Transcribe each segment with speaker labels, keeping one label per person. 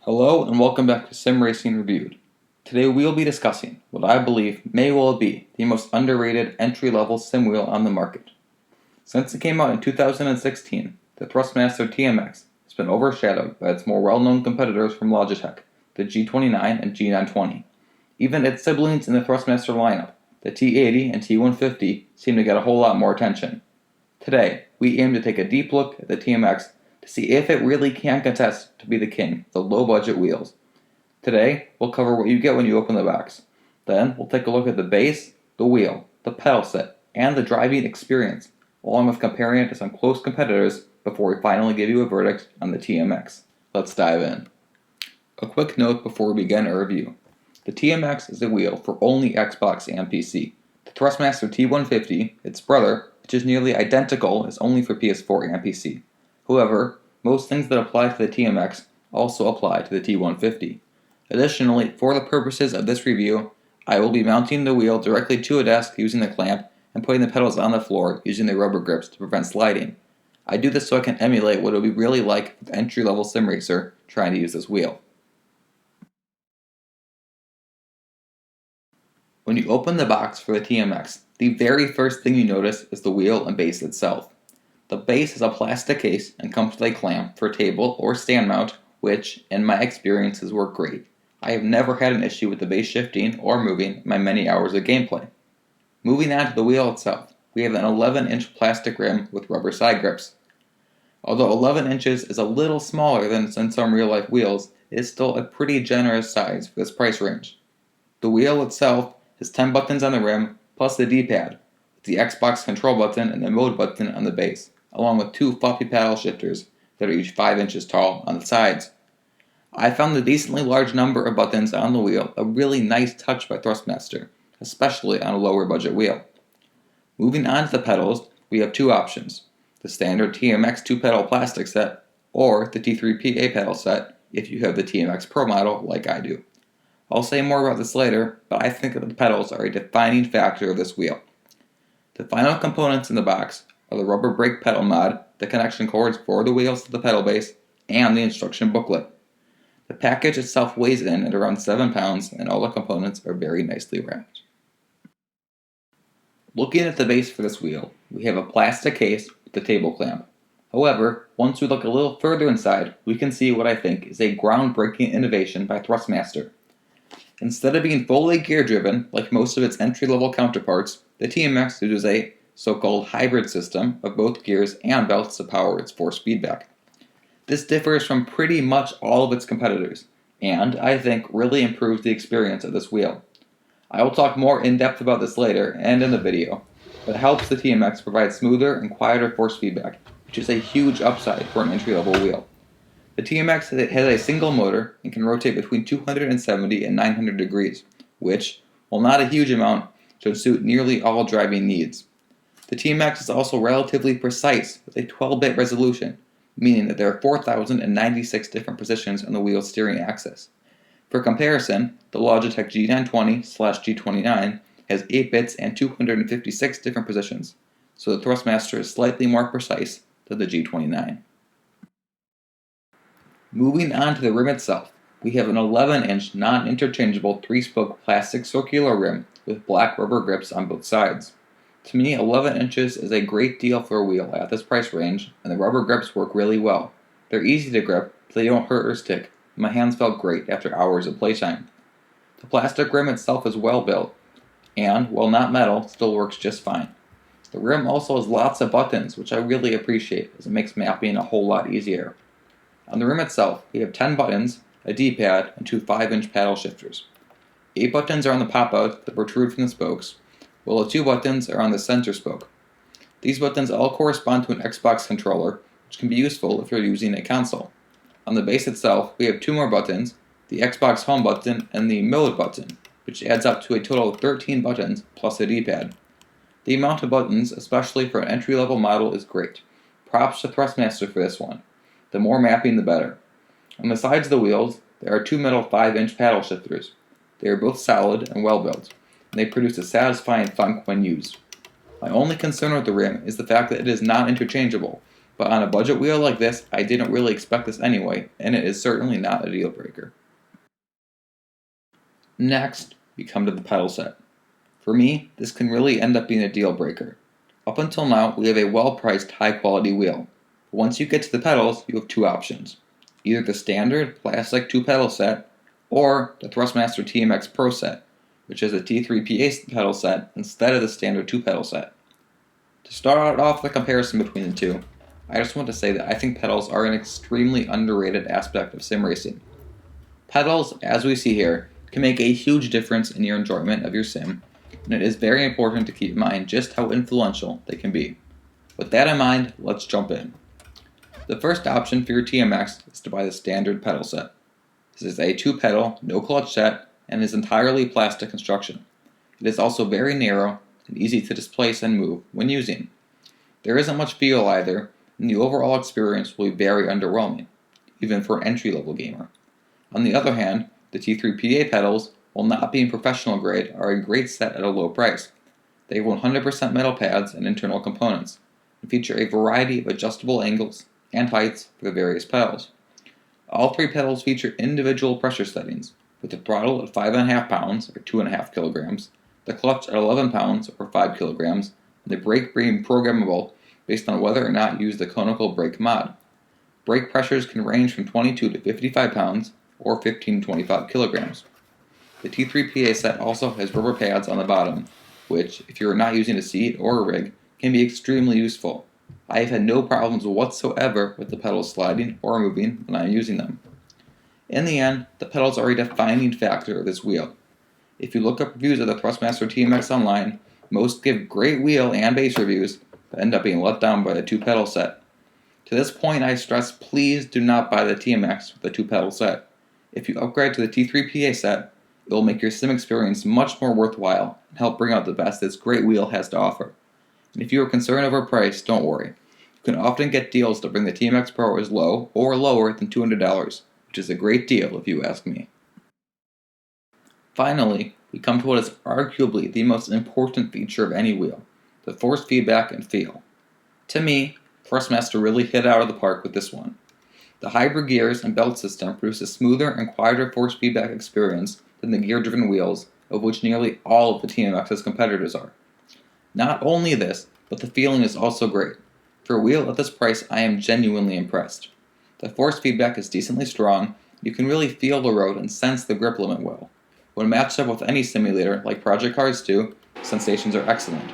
Speaker 1: Hello and welcome back to Sim Racing Reviewed. Today we will be discussing what I believe may well be the most underrated entry-level sim wheel on the market. Since it came out in 2016, the Thrustmaster TMX has been overshadowed by its more well-known competitors from Logitech, the G29 and G920. Even its siblings in the Thrustmaster lineup, the T80 and T150, seem to get a whole lot more attention. Today, we aim to take a deep look at the TMX to see if it really can contest to be the king of the low-budget wheels. Today, we'll cover what you get when you open the box. Then, we'll take a look at the base, the wheel, the pedal set, and the driving experience, along with comparing it to some close competitors before we finally give you a verdict on the TMX. Let's dive in. A quick note before we begin our review. The TMX is a wheel for only Xbox and PC. The Thrustmaster T150, its brother, which is nearly identical, is only for PS4 and PC. However, most things that apply to the TMX also apply to the T150. Additionally, for the purposes of this review, I will be mounting the wheel directly to a desk using the clamp and putting the pedals on the floor using the rubber grips to prevent sliding. I do this so I can emulate what it would be really like with an entry-level sim racer trying to use this wheel. When you open the box for the TMX, the very first thing you notice is the wheel and base itself. The base is a plastic case and comes with a clamp for table or stand mount, which, in my experience, has worked great. I have never had an issue with the base shifting or moving in my many hours of gameplay. Moving on to the wheel itself, we have an 11-inch plastic rim with rubber side grips. Although 11 inches is a little smaller than some real-life wheels, it is still a pretty generous size for this price range. The wheel itself has 10 buttons on the rim, plus the D-pad, with the Xbox control button and the mode button on the base, along with two floppy paddle shifters that are each 5 inches tall on the sides. I found the decently large number of buttons on the wheel a really nice touch by Thrustmaster, especially on a lower budget wheel. Moving on to the pedals, we have two options, the standard TMX 2-pedal plastic set, or the T3PA pedal set if you have the TMX Pro model like I do. I'll say more about this later, but I think that the pedals are a defining factor of this wheel. The final components in the box are the rubber brake pedal mod, the connection cords for the wheels to the pedal base, and the instruction booklet. The package itself weighs in at around 7 pounds, and all the components are very nicely wrapped. Looking at the base for this wheel, we have a plastic case with the table clamp. However, once we look a little further inside, we can see what I think is a groundbreaking innovation by Thrustmaster. Instead of being fully gear-driven, like most of its entry-level counterparts, the TMX uses a so-called hybrid system of both gears and belts to power its force feedback. This differs from pretty much all of its competitors, and I think really improves the experience of this wheel. I will talk more in depth about this later and in the video, but it helps the TMX provide smoother and quieter force feedback, which is a huge upside for an entry-level wheel. The TMX has a single motor and can rotate between 270 and 900 degrees, which, while not a huge amount, should suit nearly all driving needs. The TMX is also relatively precise with a 12-bit resolution, meaning that there are 4,096 different positions on the wheel's steering axis. For comparison, the Logitech G920/G29 has 8 bits and 256 different positions, so the Thrustmaster is slightly more precise than the G29. Moving on to the rim itself, we have an 11-inch non-interchangeable 3-spoke plastic circular rim with black rubber grips on both sides. To me, 11 inches is a great deal for a wheel at this price range, and the rubber grips work really well. They're easy to grip, but they don't hurt or stick, and my hands felt great after hours of playtime. The plastic rim itself is well built, and, while not metal, still works just fine. The rim also has lots of buttons, which I really appreciate, as it makes mapping a whole lot easier. On the rim itself, we have 10 buttons, a D-pad, and two 5-inch paddle shifters. 8 buttons are on the pop-out that protrude from the spokes, while the 2 buttons are on the center spoke. These buttons all correspond to an Xbox controller, which can be useful if you're using a console. On the base itself, we have 2 more buttons, the Xbox home button and the mode button, which adds up to a total of 13 buttons plus a D-pad. The amount of buttons, especially for an entry-level model, is great. Props to Thrustmaster for this one. The more mapping, the better. On the sides of the wheels, there are 2 metal 5-inch paddle shifters. They are both solid and well built, and they produce a satisfying thunk when used. My only concern with the rim is the fact that it is not interchangeable, But on a budget wheel like this, I didn't really expect this anyway, and it is certainly not a deal breaker. Next, we come to the pedal set. For me, this can really end up being a deal breaker. Up until now, we have a well-priced, high-quality wheel. But once you get to the pedals, you have two options. Either the standard plastic 2-pedal set, or the Thrustmaster TMX Pro set, which is a T3PA pedal set instead of the standard 2-pedal set. To start off the comparison between the two, I just want to say that I think pedals are an extremely underrated aspect of sim racing. Pedals, as we see here, can make a huge difference in your enjoyment of your sim, and it is very important to keep in mind just how influential they can be. With that in mind, let's jump in. The first option for your TMX is to buy the standard pedal set. This is a 2-pedal, no-clutch set, and is entirely plastic construction. It is also very narrow and easy to displace and move when using. There isn't much feel either, and the overall experience will be very underwhelming, even for an entry-level gamer. On the other hand, the T3PA pedals, while not being professional grade, are a great set at a low price. They have 100% metal pads and internal components, and feature a variety of adjustable angles and heights for the various pedals. All 3 pedals feature individual pressure settings, with the throttle at 5.5 pounds or 2.5 kilograms, the clutch at 11 pounds or 5 kilograms, and the brake being programmable based on whether or not you use the conical brake mod. Brake pressures can range from 22 to 55 pounds or 15 to 25 kilograms. The T3PA set also has rubber pads on the bottom, which, if you are not using a seat or a rig, can be extremely useful. I have had no problems whatsoever with the pedals sliding or moving when I am using them. In the end, the pedals are a defining factor of this wheel. If you look up reviews of the Thrustmaster TMX online, most give great wheel and base reviews, but end up being let down by the 2-pedal set. To this point, I stress please do not buy the TMX with the 2-pedal set. If you upgrade to the T3PA set, it will make your sim experience much more worthwhile and help bring out the best this great wheel has to offer. And if you are concerned over price, don't worry. You can often get deals to bring the TMX Pro as low or lower than $200, which is a great deal if you ask me. Finally, we come to what is arguably the most important feature of any wheel, the force feedback and feel. To me, Thrustmaster really hit it out of the park with this one. The hybrid gears and belt system produce a smoother and quieter force feedback experience than the gear-driven wheels, of which nearly all of the TMX's competitors are. Not only this, but the feeling is also great. For a wheel at this price, I am genuinely impressed. The force feedback is decently strong, you can really feel the road and sense the grip limit well. When matched up with any simulator, like Project Cars 2, sensations are excellent.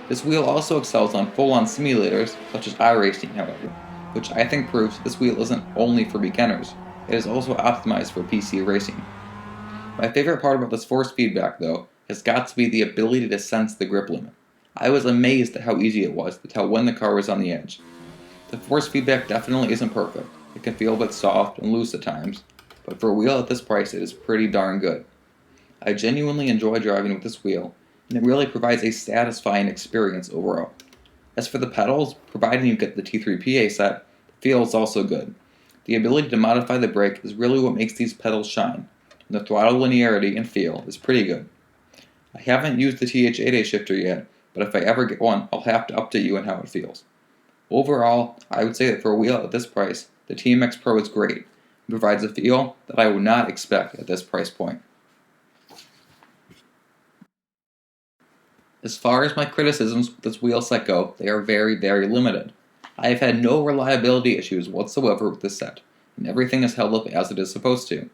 Speaker 1: This wheel also excels on full-on simulators, such as iRacing, however, which I think proves this wheel isn't only for beginners, it is also optimized for PC racing. My favorite part about this force feedback, though, has got to be the ability to sense the grip limit. I was amazed at how easy it was to tell when the car was on the edge. The force feedback definitely isn't perfect, it can feel a bit soft and loose at times, but for a wheel at this price it is pretty darn good. I genuinely enjoy driving with this wheel, and it really provides a satisfying experience overall. As for the pedals, providing you get the T3PA set, the feel is also good. The ability to modify the brake is really what makes these pedals shine, and the throttle linearity and feel is pretty good. I haven't used the TH8A shifter yet, but if I ever get one, I'll have to update you on how it feels. Overall, I would say that for a wheel at this price, the TMX Pro is great, and provides a feel that I would not expect at this price point. As far as my criticisms with this wheel set go, they are very, very limited. I have had no reliability issues whatsoever with this set, and everything is held up as it is supposed to.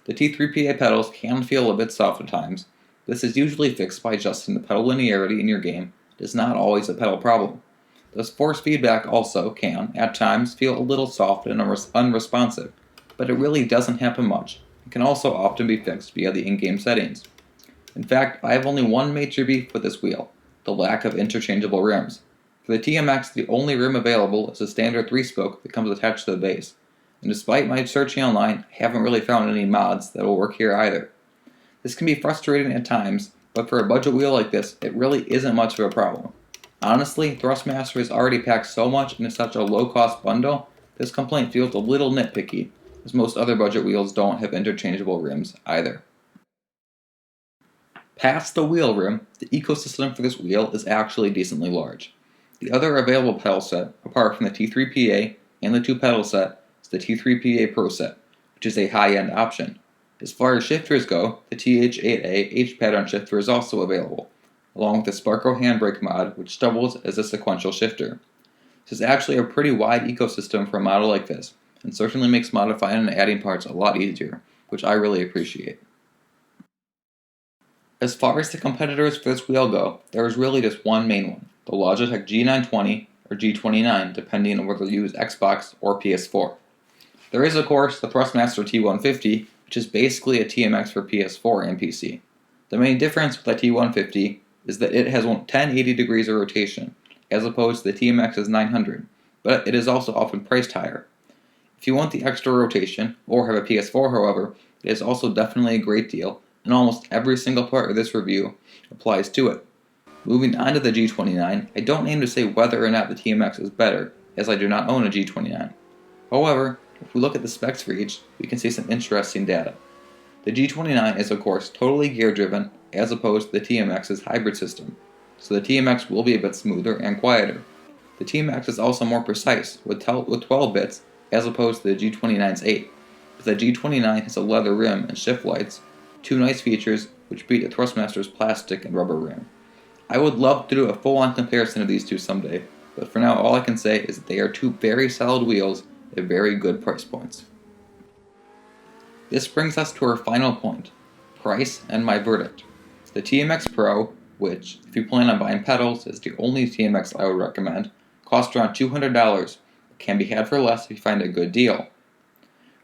Speaker 1: The T3PA pedals can feel a bit soft at times. This is usually fixed by adjusting the pedal linearity in your game. It is not always a pedal problem. This force feedback also can, at times, feel a little soft and unresponsive, but it really doesn't happen much. It can also often be fixed via the in-game settings. In fact, I have only one major beef with this wheel, the lack of interchangeable rims. For the TMX, the only rim available is a standard 3-spoke that comes attached to the base, and despite my searching online, I haven't really found any mods that will work here either. This can be frustrating at times, but for a budget wheel like this, it really isn't much of a problem. Honestly, Thrustmaster has already packed so much into such a low-cost bundle, this complaint feels a little nitpicky, as most other budget wheels don't have interchangeable rims either. Past the wheel rim, the ecosystem for this wheel is actually decently large. The other available pedal set, apart from the T3PA and the 2-pedal set, is the T3PA Pro set, which is a high-end option. As far as shifters go, the TH8A H-pattern shifter is also available, along with the Sparco handbrake mod, which doubles as a sequential shifter. This is actually a pretty wide ecosystem for a model like this, and certainly makes modifying and adding parts a lot easier, which I really appreciate. As far as the competitors for this wheel go, there is really just one main one, the Logitech G920 or G29, depending on whether you use Xbox or PS4. There is, of course, the Thrustmaster T150, which is basically a TMX for PS4 and PC. The main difference with the T150 is that it has 1080 degrees of rotation, as opposed to the TMX's 900, but it is also often priced higher. If you want the extra rotation, or have a PS4 however, it is also definitely a great deal, and almost every single part of this review applies to it. Moving on to the G29, I don't aim to say whether or not the TMX is better, as I do not own a G29. However, if we look at the specs for each, we can see some interesting data. The G29 is of course totally gear driven, as opposed to the TMX's hybrid system, so the TMX will be a bit smoother and quieter. The TMX is also more precise, with 12 bits, as opposed to the G29's 8, but the G29 has a leather rim and shift lights, two nice features which beat the Thrustmaster's plastic and rubber rim. I would love to do a full-on comparison of these two someday, but for now all I can say is that they are two very solid wheels at very good price points. This brings us to our final point, price and my verdict. The TMX Pro, which, if you plan on buying pedals, is the only TMX I would recommend, costs around $200, but can be had for less if you find a good deal.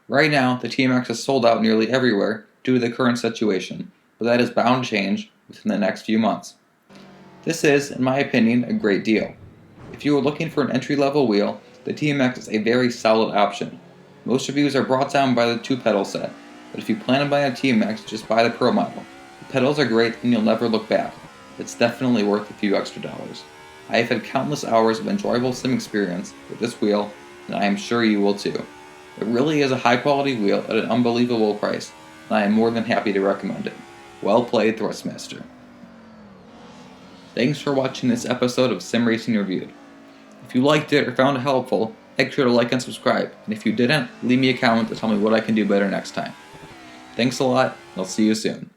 Speaker 1: Right now, the TMX is sold out nearly everywhere due to the current situation, but that is bound to change within the next few months. This is, in my opinion, a great deal. If you are looking for an entry-level wheel, the TMX is a very solid option. Most reviews are brought down by the 2-pedal set, but if you plan on buying a TMX, just buy the Pro model. The pedals are great and you'll never look back. It's definitely worth a few extra dollars. I have had countless hours of enjoyable sim experience with this wheel, and I am sure you will too. It really is a high-quality wheel at an unbelievable price, and I am more than happy to recommend it. Well played, Thrustmaster. Thanks for watching this episode of Sim Racing Reviewed. If you liked it or found it helpful, make sure to like and subscribe, and if you didn't, leave me a comment to tell me what I can do better next time. Thanks a lot, and I'll see you soon.